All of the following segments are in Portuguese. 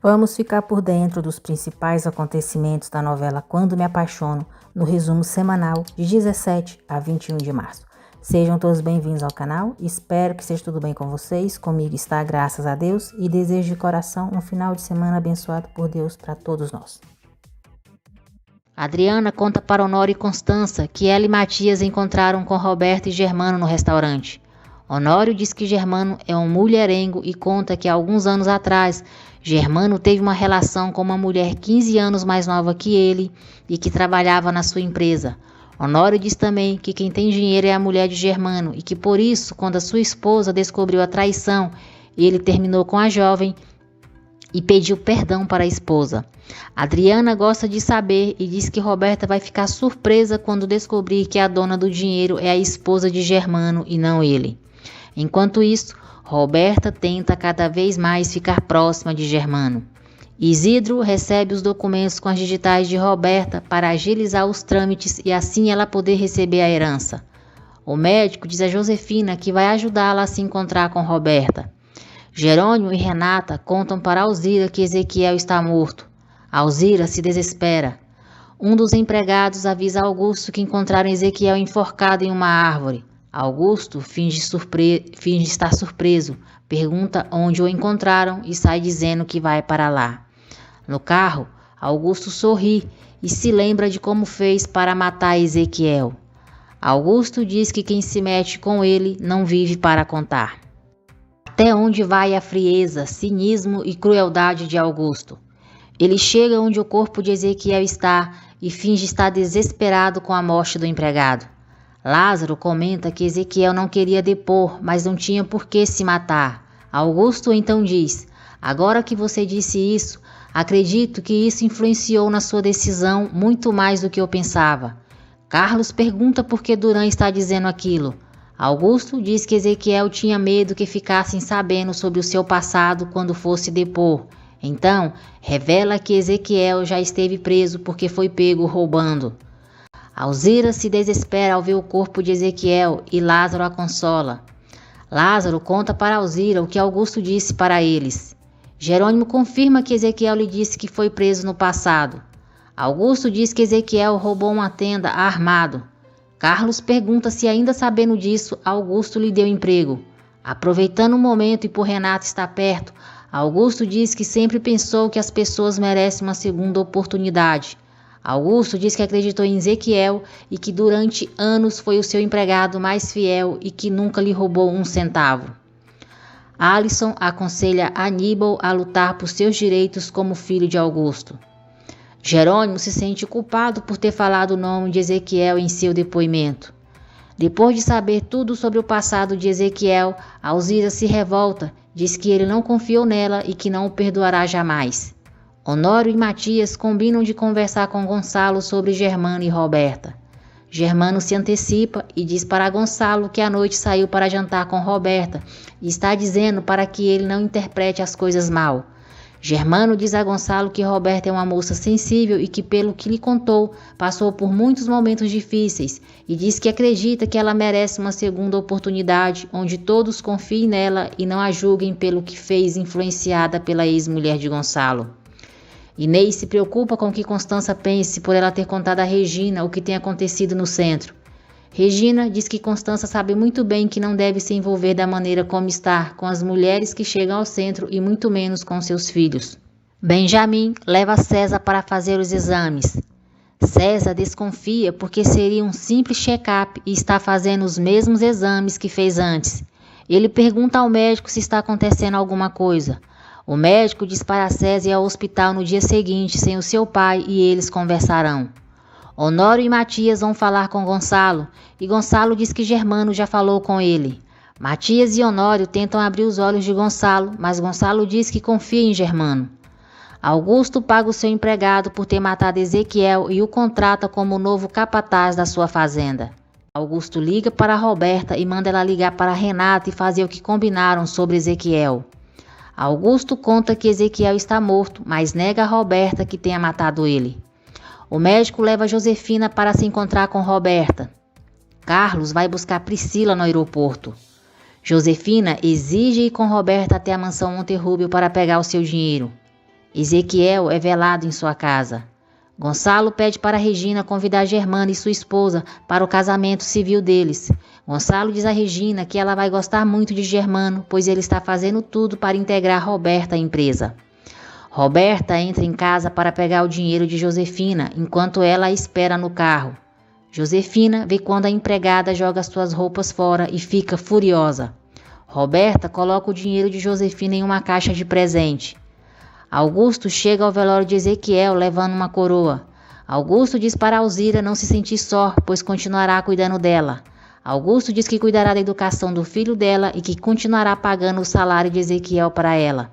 Vamos ficar por dentro dos principais acontecimentos da novela Quando Me Apaixono, no resumo semanal de 17 a 21 de março. Sejam todos bem-vindos ao canal, espero que esteja tudo bem com vocês, comigo está, graças a Deus, e desejo de coração um final de semana abençoado por Deus para todos nós. Adriana conta para Honório e Constança que ela e Matias encontraram com Roberto e Germano no restaurante. Honório diz que Germano é um mulherengo e conta que há alguns anos atrás, Germano teve uma relação com uma mulher 15 anos mais nova que ele e que trabalhava na sua empresa. Honório diz também que quem tem dinheiro é a mulher de Germano e que por isso, quando a sua esposa descobriu a traição, ele terminou com a jovem e pediu perdão para a esposa. Adriana gosta de saber e diz que Roberta vai ficar surpresa quando descobrir que a dona do dinheiro é a esposa de Germano e não ele. Enquanto isso, Roberta tenta cada vez mais ficar próxima de Germano. Isidro recebe os documentos com as digitais de Roberta para agilizar os trâmites e assim ela poder receber a herança. O médico diz a Josefina que vai ajudá-la a se encontrar com Roberta. Jerônimo e Renata contam para Alzira que Ezequiel está morto. Alzira se desespera. Um dos empregados avisa Augusto que encontraram Ezequiel enforcado em uma árvore. Augusto finge estar surpreso, pergunta onde o encontraram e sai dizendo que vai para lá. No carro, Augusto sorri e se lembra de como fez para matar Ezequiel. Augusto diz que quem se mete com ele não vive para contar. Até onde vai a frieza, cinismo e crueldade de Augusto? Ele chega onde o corpo de Ezequiel está e finge estar desesperado com a morte do empregado. Lázaro comenta que Ezequiel não queria depor, mas não tinha por que se matar. Augusto então diz: agora que você disse isso, acredito que isso influenciou na sua decisão muito mais do que eu pensava. Carlos pergunta por que Duran está dizendo aquilo. Augusto diz que Ezequiel tinha medo que ficassem sabendo sobre o seu passado quando fosse depor. Então, revela que Ezequiel já esteve preso porque foi pego roubando. Alzira se desespera ao ver o corpo de Ezequiel e Lázaro a consola. Lázaro conta para Alzira o que Augusto disse para eles. Jerônimo confirma que Ezequiel lhe disse que foi preso no passado. Augusto diz que Ezequiel roubou uma tenda armado. Carlos pergunta se ainda sabendo disso, Augusto lhe deu emprego. Aproveitando o momento e por Renata estar perto, Augusto diz que sempre pensou que as pessoas merecem uma segunda oportunidade. Augusto diz que acreditou em Ezequiel e que durante anos foi o seu empregado mais fiel e que nunca lhe roubou um centavo. Alisson aconselha Aníbal a lutar por seus direitos como filho de Augusto. Jerônimo se sente culpado por ter falado o nome de Ezequiel em seu depoimento. Depois de saber tudo sobre o passado de Ezequiel, Alzira se revolta, diz que ele não confiou nela e que não o perdoará jamais. Honório e Matias combinam de conversar com Gonçalo sobre Germano e Roberta. Germano se antecipa e diz para Gonçalo que à noite saiu para jantar com Roberta e está dizendo para que ele não interprete as coisas mal. Germano diz a Gonçalo que Roberta é uma moça sensível e que, pelo que lhe contou, passou por muitos momentos difíceis e diz que acredita que ela merece uma segunda oportunidade onde todos confiem nela e não a julguem pelo que fez, influenciada pela ex-mulher de Gonçalo. Inês se preocupa com o que Constança pense por ela ter contado a Regina o que tem acontecido no centro. Regina diz que Constança sabe muito bem que não deve se envolver da maneira como está com as mulheres que chegam ao centro e muito menos com seus filhos. Benjamin leva César para fazer os exames. César desconfia porque seria um simples check-up e está fazendo os mesmos exames que fez antes. Ele pergunta ao médico se está acontecendo alguma coisa. O médico diz para César ir ao hospital no dia seguinte sem o seu pai e eles conversarão. Honório e Matias vão falar com Gonçalo e Gonçalo diz que Germano já falou com ele. Matias e Honório tentam abrir os olhos de Gonçalo, mas Gonçalo diz que confia em Germano. Augusto paga o seu empregado por ter matado Ezequiel e o contrata como o novo capataz da sua fazenda. Augusto liga para Roberta e manda ela ligar para Renata e fazer o que combinaram sobre Ezequiel. Augusto conta que Ezequiel está morto, mas nega a Roberta que tenha matado ele. O médico leva Josefina para se encontrar com Roberta. Carlos vai buscar Priscila no aeroporto. Josefina exige ir com Roberta até a mansão Monterrubio para pegar o seu dinheiro. Ezequiel é velado em sua casa. Gonçalo pede para Regina convidar Germano e sua esposa para o casamento civil deles. Gonçalo diz a Regina que ela vai gostar muito de Germano, pois ele está fazendo tudo para integrar Roberta à empresa. Roberta entra em casa para pegar o dinheiro de Josefina, enquanto ela a espera no carro. Josefina vê quando a empregada joga suas roupas fora e fica furiosa. Roberta coloca o dinheiro de Josefina em uma caixa de presente. Augusto chega ao velório de Ezequiel levando uma coroa. Augusto diz para Alzira não se sentir só, pois continuará cuidando dela. Augusto diz que cuidará da educação do filho dela e que continuará pagando o salário de Ezequiel para ela.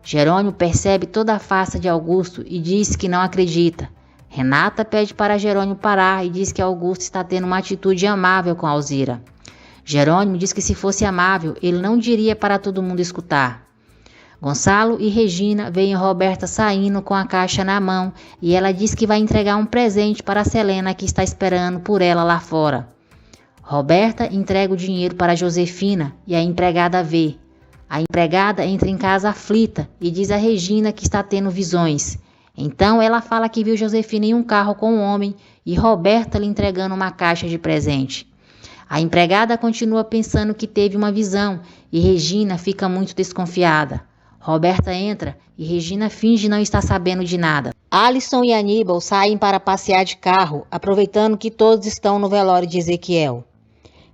Jerônimo percebe toda a farsa de Augusto e diz que não acredita. Renata pede para Jerônimo parar e diz que Augusto está tendo uma atitude amável com Alzira. Jerônimo diz que se fosse amável, ele não diria para todo mundo escutar. Gonçalo e Regina veem Roberta saindo com a caixa na mão e ela diz que vai entregar um presente para Selena que está esperando por ela lá fora. Roberta entrega o dinheiro para Josefina e a empregada vê. A empregada entra em casa aflita e diz a Regina que está tendo visões. Então ela fala que viu Josefina em um carro com um homem e Roberta lhe entregando uma caixa de presente. A empregada continua pensando que teve uma visão e Regina fica muito desconfiada. Roberta entra e Regina finge não estar sabendo de nada. Alisson e Aníbal saem para passear de carro, aproveitando que todos estão no velório de Ezequiel.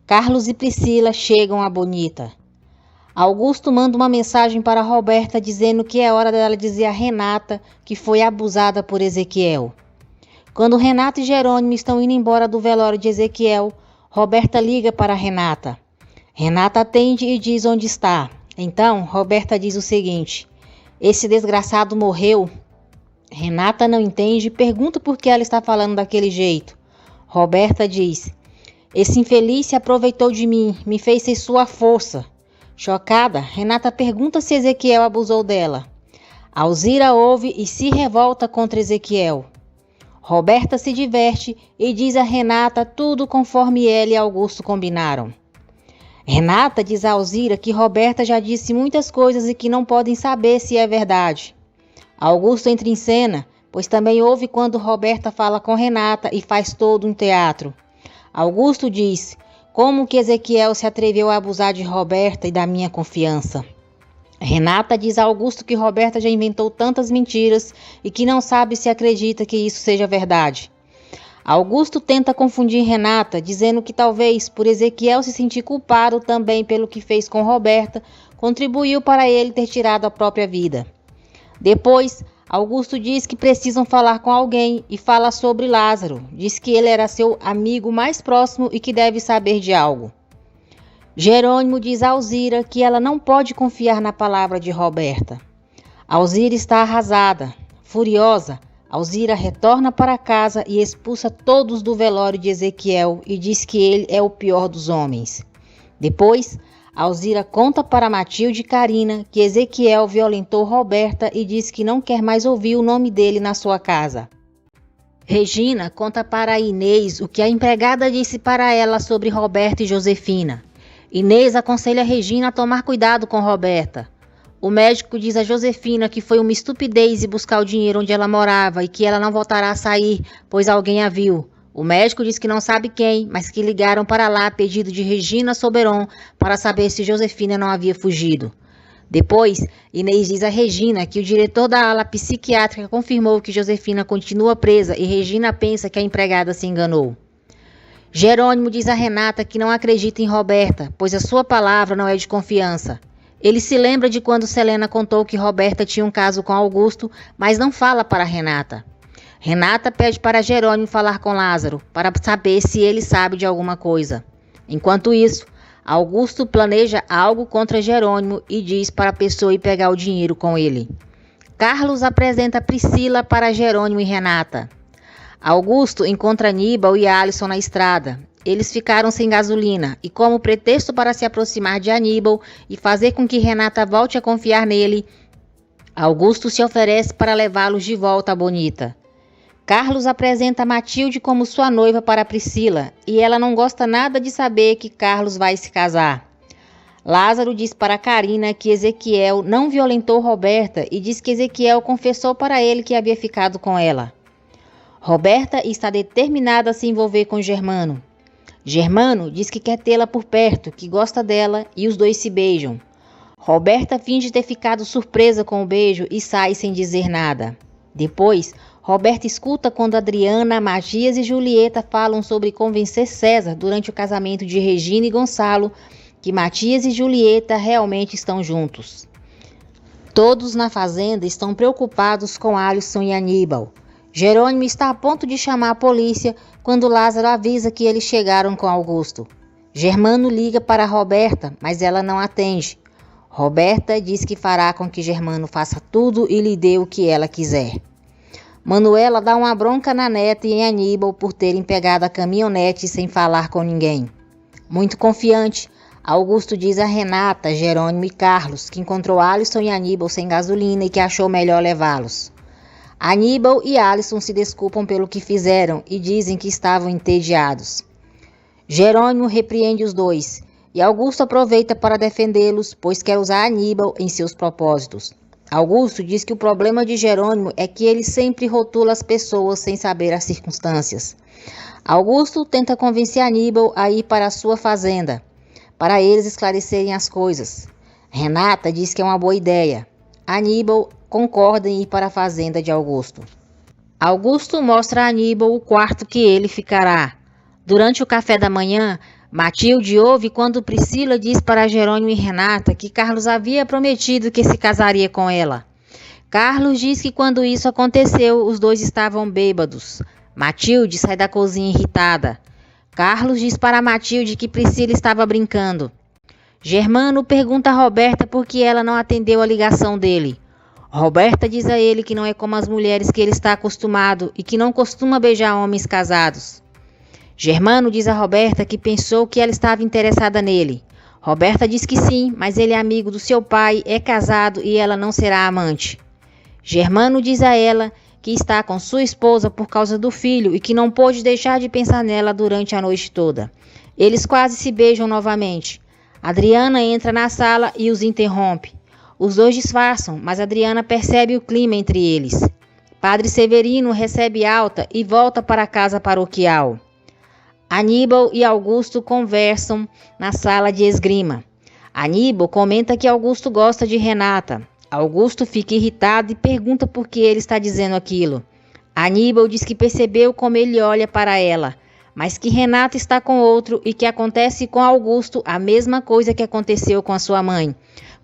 Carlos e Priscila chegam a Bonita. Augusto manda uma mensagem para Roberta dizendo que é hora dela dizer a Renata que foi abusada por Ezequiel. Quando Renata e Jerônimo estão indo embora do velório de Ezequiel, Roberta liga para Renata. Renata atende e diz onde está. Então, Roberta diz o seguinte: esse desgraçado morreu. Renata não entende e pergunta por que ela está falando daquele jeito. Roberta diz: esse infeliz se aproveitou de mim, me fez ser sua força. Chocada, Renata pergunta se Ezequiel abusou dela. Alzira ouve e se revolta contra Ezequiel. Roberta se diverte e diz a Renata tudo conforme ela e Augusto combinaram. Renata diz a Alzira que Roberta já disse muitas coisas e que não podem saber se é verdade. Augusto entra em cena, pois também ouve quando Roberta fala com Renata e faz todo um teatro. Augusto diz: como que Ezequiel se atreveu a abusar de Roberta e da minha confiança? Renata diz a Augusto que Roberta já inventou tantas mentiras e que não sabe se acredita que isso seja verdade. Augusto tenta confundir Renata, dizendo que talvez, por Ezequiel se sentir culpado também pelo que fez com Roberta, contribuiu para ele ter tirado a própria vida. Depois, Augusto diz que precisam falar com alguém e fala sobre Lázaro. Diz que ele era seu amigo mais próximo e que deve saber de algo. Jerônimo diz a Alzira que ela não pode confiar na palavra de Roberta. Alzira está arrasada, furiosa. Alzira retorna para casa e expulsa todos do velório de Ezequiel e diz que ele é o pior dos homens. Depois, Alzira conta para Matilde e Carina que Ezequiel violentou Roberta e diz que não quer mais ouvir o nome dele na sua casa. Regina conta para Inês o que a empregada disse para ela sobre Roberta e Josefina. Inês aconselha Regina a tomar cuidado com Roberta. O médico diz a Josefina que foi uma estupidez ir buscar o dinheiro onde ela morava e que ela não voltará a sair, pois alguém a viu. O médico diz que não sabe quem, mas que ligaram para lá a pedido de Regina Soberon para saber se Josefina não havia fugido. Depois, Inês diz a Regina que o diretor da ala psiquiátrica confirmou que Josefina continua presa e Regina pensa que a empregada se enganou. Jerônimo diz a Renata que não acredita em Roberta, pois a sua palavra não é de confiança. Ele se lembra de quando Selena contou que Roberta tinha um caso com Augusto, mas não fala para Renata. Renata pede para Jerônimo falar com Lázaro, para saber se ele sabe de alguma coisa. Enquanto isso, Augusto planeja algo contra Jerônimo e diz para a pessoa ir pegar o dinheiro com ele. Carlos apresenta Priscila para Jerônimo e Renata. Augusto encontra Aníbal e Alisson na estrada. Eles ficaram sem gasolina e, como pretexto para se aproximar de Aníbal e fazer com que Renata volte a confiar nele, Augusto se oferece para levá-los de volta a Bonita. Carlos apresenta Matilde como sua noiva para Priscila e ela não gosta nada de saber que Carlos vai se casar. Lázaro diz para Carina que Ezequiel não violentou Roberta e diz que Ezequiel confessou para ele que havia ficado com ela. Roberta está determinada a se envolver com Germano. Germano diz que quer tê-la por perto, que gosta dela e os dois se beijam. Roberta finge ter ficado surpresa com o beijo e sai sem dizer nada. Depois, Roberta escuta quando Adriana, Matias e Julieta falam sobre convencer César durante o casamento de Regina e Gonçalo que Matias e Julieta realmente estão juntos. Todos na fazenda estão preocupados com Alisson e Aníbal. Jerônimo está a ponto de chamar a polícia quando Lázaro avisa que eles chegaram com Augusto. Germano liga para Roberta, mas ela não atende. Roberta diz que fará com que Germano faça tudo e lhe dê o que ela quiser. Manuela dá uma bronca na neta e em Aníbal por terem pegado a caminhonete sem falar com ninguém. Muito confiante, Augusto diz a Renata, Jerônimo e Carlos que encontrou Alisson e Aníbal sem gasolina e que achou melhor levá-los. Aníbal e Alisson se desculpam pelo que fizeram e dizem que estavam entediados. Jerônimo repreende os dois e Augusto aproveita para defendê-los, pois quer usar Aníbal em seus propósitos. Augusto diz que o problema de Jerônimo é que ele sempre rotula as pessoas sem saber as circunstâncias. Augusto tenta convencer Aníbal a ir para a sua fazenda, para eles esclarecerem as coisas. Renata diz que é uma boa ideia. Aníbal concorda em ir para a fazenda de Augusto. Augusto mostra a Aníbal o quarto que ele ficará. Durante o café da manhã, Matilde ouve quando Priscila diz para Jerônimo e Renata que Carlos havia prometido que se casaria com ela. Carlos diz que quando isso aconteceu, os dois estavam bêbados. Matilde sai da cozinha irritada. Carlos diz para Matilde que Priscila estava brincando. Germano pergunta a Roberta por que ela não atendeu a ligação dele. Roberta diz a ele que não é como as mulheres que ele está acostumado e que não costuma beijar homens casados. Germano diz a Roberta que pensou que ela estava interessada nele. Roberta diz que sim, mas ele é amigo do seu pai, é casado e ela não será amante. Germano diz a ela que está com sua esposa por causa do filho e que não pôde deixar de pensar nela durante a noite toda. Eles quase se beijam novamente. Adriana entra na sala e os interrompe. Os dois disfarçam, mas Adriana percebe o clima entre eles. Padre Severino recebe alta e volta para a casa paroquial. Aníbal e Augusto conversam na sala de esgrima. Aníbal comenta que Augusto gosta de Renata. Augusto fica irritado e pergunta por que ele está dizendo aquilo. Aníbal diz que percebeu como ele olha para ela, mas que Renata está com outro e que acontece com Augusto a mesma coisa que aconteceu com a sua mãe,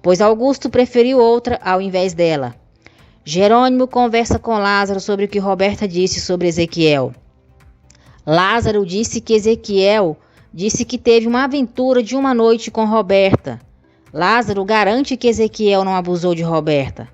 pois Augusto preferiu outra ao invés dela. Jerônimo conversa com Lázaro sobre o que Roberta disse sobre Ezequiel. Lázaro disse que Ezequiel disse que teve uma aventura de uma noite com Roberta. Lázaro garante que Ezequiel não abusou de Roberta.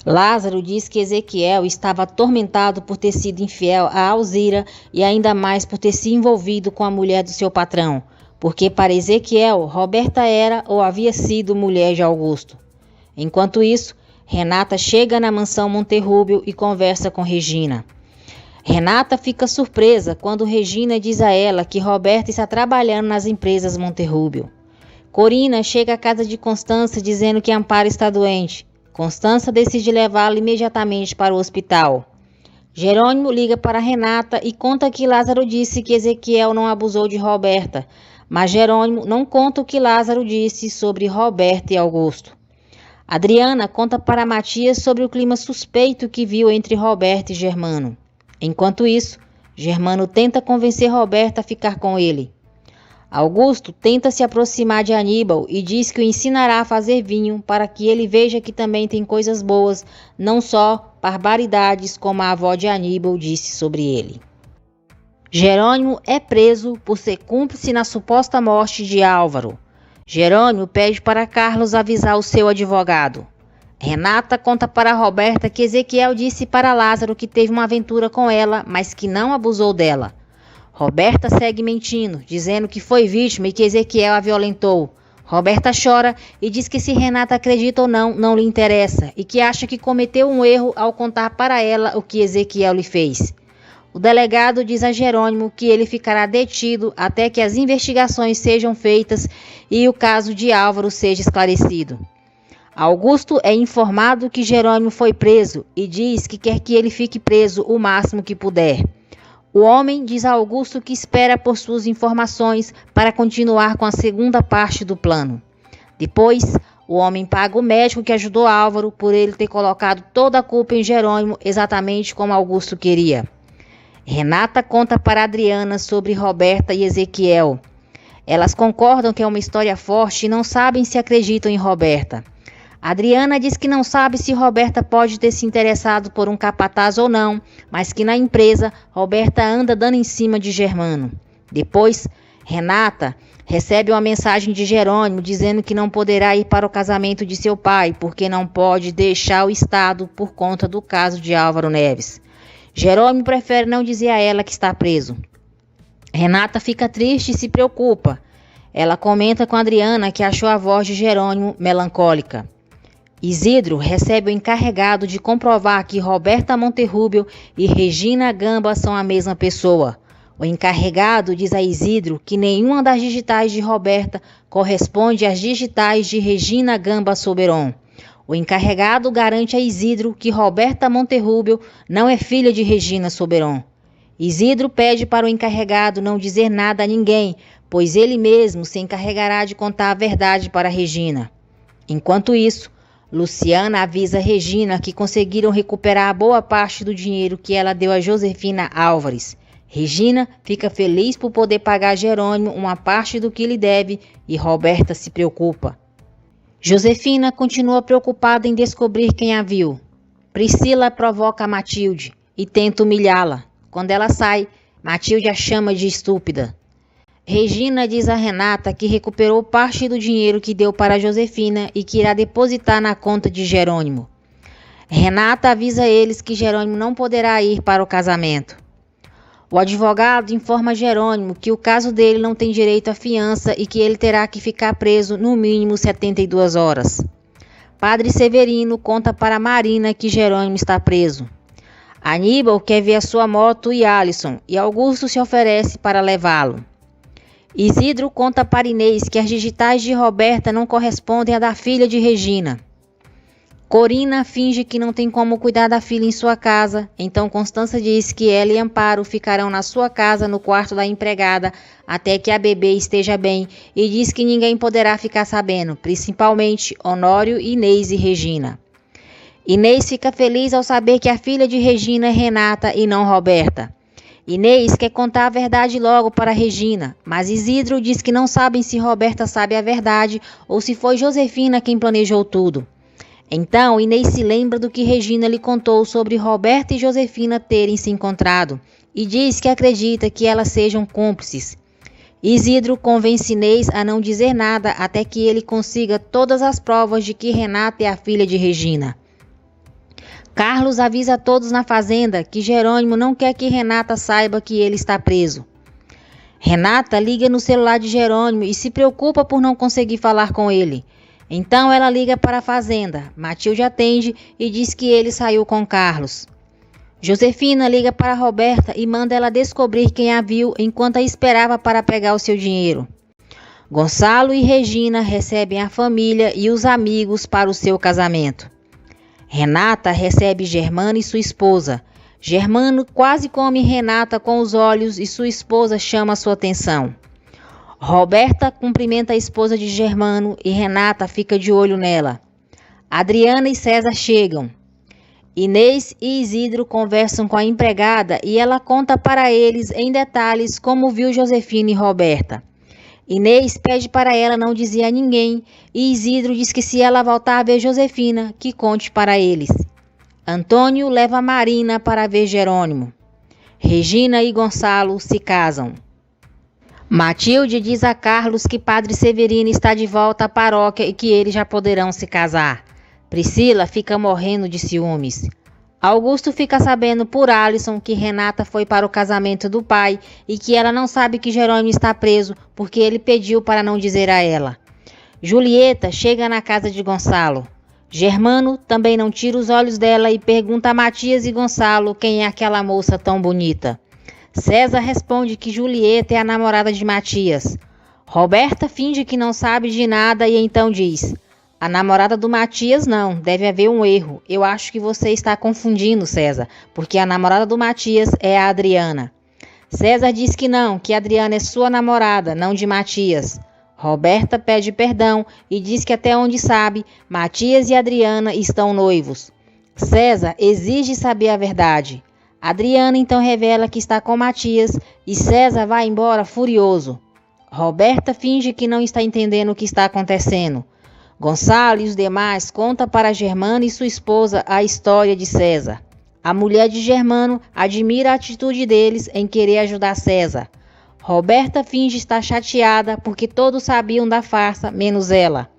Lázaro diz que Ezequiel estava atormentado por ter sido infiel a Alzira e ainda mais por ter se envolvido com a mulher do seu patrão, porque para Ezequiel, Roberta era ou havia sido mulher de Augusto. Enquanto isso, Renata chega na mansão Monterrúbio e conversa com Regina. Renata fica surpresa quando Regina diz a ela que Roberta está trabalhando nas empresas Monterrúbio. Corina chega à casa de Constança dizendo que Amparo está doente. Constança decide levá-la imediatamente para o hospital. Jerônimo liga para Renata e conta que Lázaro disse que Ezequiel não abusou de Roberta, mas Jerônimo não conta o que Lázaro disse sobre Roberta e Augusto. Adriana conta para Matias sobre o clima suspeito que viu entre Roberta e Germano. Enquanto isso, Germano tenta convencer Roberta a ficar com ele. Augusto tenta se aproximar de Aníbal e diz que o ensinará a fazer vinho para que ele veja que também tem coisas boas, não só barbaridades como a avó de Aníbal disse sobre ele. Jerônimo é preso por ser cúmplice na suposta morte de Álvaro. Jerônimo pede para Carlos avisar o seu advogado. Renata conta para Roberta que Ezequiel disse para Lázaro que teve uma aventura com ela, mas que não abusou dela. Roberta segue mentindo, dizendo que foi vítima e que Ezequiel a violentou. Roberta chora e diz que se Renata acredita ou não, não lhe interessa e que acha que cometeu um erro ao contar para ela o que Ezequiel lhe fez. O delegado diz a Jerônimo que ele ficará detido até que as investigações sejam feitas e o caso de Álvaro seja esclarecido. Augusto é informado que Jerônimo foi preso e diz que quer que ele fique preso o máximo que puder. O homem diz a Augusto que espera por suas informações para continuar com a segunda parte do plano. Depois, o homem paga o médico que ajudou Álvaro por ele ter colocado toda a culpa em Jerônimo, exatamente como Augusto queria. Renata conta para Adriana sobre Roberta e Ezequiel. Elas concordam que é uma história forte e não sabem se acreditam em Roberta. Adriana diz que não sabe se Roberta pode ter se interessado por um capataz ou não, mas que na empresa Roberta anda dando em cima de Germano. Depois, Renata recebe uma mensagem de Jerônimo dizendo que não poderá ir para o casamento de seu pai, porque não pode deixar o estado por conta do caso de Álvaro Neves. Jerônimo prefere não dizer a ela que está preso. Renata fica triste e se preocupa. Ela comenta com Adriana que achou a voz de Jerônimo melancólica. Isidro recebe o encarregado de comprovar que Roberta Monterrubel e Regina Gamba são a mesma pessoa. O encarregado diz a Isidro que nenhuma das digitais de Roberta corresponde às digitais de Regina Gamba Soberon. O encarregado garante a Isidro que Roberta Monterrubel não é filha de Regina Soberon. Isidro pede para o encarregado não dizer nada a ninguém, pois ele mesmo se encarregará de contar a verdade para Regina. Enquanto isso, Luciana avisa Regina que conseguiram recuperar boa parte do dinheiro que ela deu a Josefina Álvares. Regina fica feliz por poder pagar a Jerônimo uma parte do que lhe deve e Roberta se preocupa. Josefina continua preocupada em descobrir quem a viu. Priscila provoca a Matilde e tenta humilhá-la. Quando ela sai, Matilde a chama de estúpida. Regina diz a Renata que recuperou parte do dinheiro que deu para Josefina e que irá depositar na conta de Jerônimo. Renata avisa eles que Jerônimo não poderá ir para o casamento. O advogado informa Jerônimo que o caso dele não tem direito à fiança e que ele terá que ficar preso no mínimo 72 horas. Padre Severino conta para Marina que Jerônimo está preso. Aníbal quer ver a sua moto e Alisson, e Augusto se oferece para levá-lo. Isidro conta para Inês que as digitais de Roberta não correspondem à da filha de Regina. Corina finge que não tem como cuidar da filha em sua casa, então Constança diz que ela e Amparo ficarão na sua casa no quarto da empregada até que a bebê esteja bem e diz que ninguém poderá ficar sabendo, principalmente Honório, Inês e Regina. Inês fica feliz ao saber que a filha de Regina é Renata e não Roberta. Inês quer contar a verdade logo para Regina, mas Isidro diz que não sabem se Roberta sabe a verdade ou se foi Josefina quem planejou tudo. Então, Inês se lembra do que Regina lhe contou sobre Roberta e Josefina terem se encontrado e diz que acredita que elas sejam cúmplices. Isidro convence Inês a não dizer nada até que ele consiga todas as provas de que Renata é a filha de Regina. Carlos avisa a todos na fazenda que Jerônimo não quer que Renata saiba que ele está preso. Renata liga no celular de Jerônimo e se preocupa por não conseguir falar com ele. Então ela liga para a fazenda. Matilde atende e diz que ele saiu com Carlos. Josefina liga para Roberta e manda ela descobrir quem a viu enquanto a esperava para pegar o seu dinheiro. Gonçalo e Regina recebem a família e os amigos para o seu casamento. Renata recebe Germano e sua esposa. Germano quase come Renata com os olhos e sua esposa chama sua atenção. Roberta cumprimenta a esposa de Germano e Renata fica de olho nela. Adriana e César chegam. Inês e Isidro conversam com a empregada e ela conta para eles em detalhes como viu Josefina e Roberta. Inês pede para ela não dizer a ninguém e Isidro diz que se ela voltar a ver Josefina, que conte para eles. Antônio leva Marina para ver Jerônimo. Regina e Gonçalo se casam. Matilde diz a Carlos que Padre Severino está de volta à paróquia e que eles já poderão se casar. Priscila fica morrendo de ciúmes. Augusto fica sabendo por Alisson que Renata foi para o casamento do pai e que ela não sabe que Jerônimo está preso porque ele pediu para não dizer a ela. Julieta chega na casa de Gonçalo. Germano também não tira os olhos dela e pergunta a Matias e Gonçalo quem é aquela moça tão bonita. César responde que Julieta é a namorada de Matias. Roberta finge que não sabe de nada e então diz: a namorada do Matias não, deve haver um erro. Eu acho que você está confundindo, César, porque a namorada do Matias é a Adriana. César diz que não, que a Adriana é sua namorada, não de Matias. Roberta pede perdão e diz que até onde sabe, Matias e Adriana estão noivos. César exige saber a verdade. Adriana então revela que está com Matias e César vai embora furioso. Roberta finge que não está entendendo o que está acontecendo. Gonçalo e os demais contam para Germano e sua esposa a história de César. A mulher de Germano admira a atitude deles em querer ajudar César. Roberta finge estar chateada porque todos sabiam da farsa, menos ela.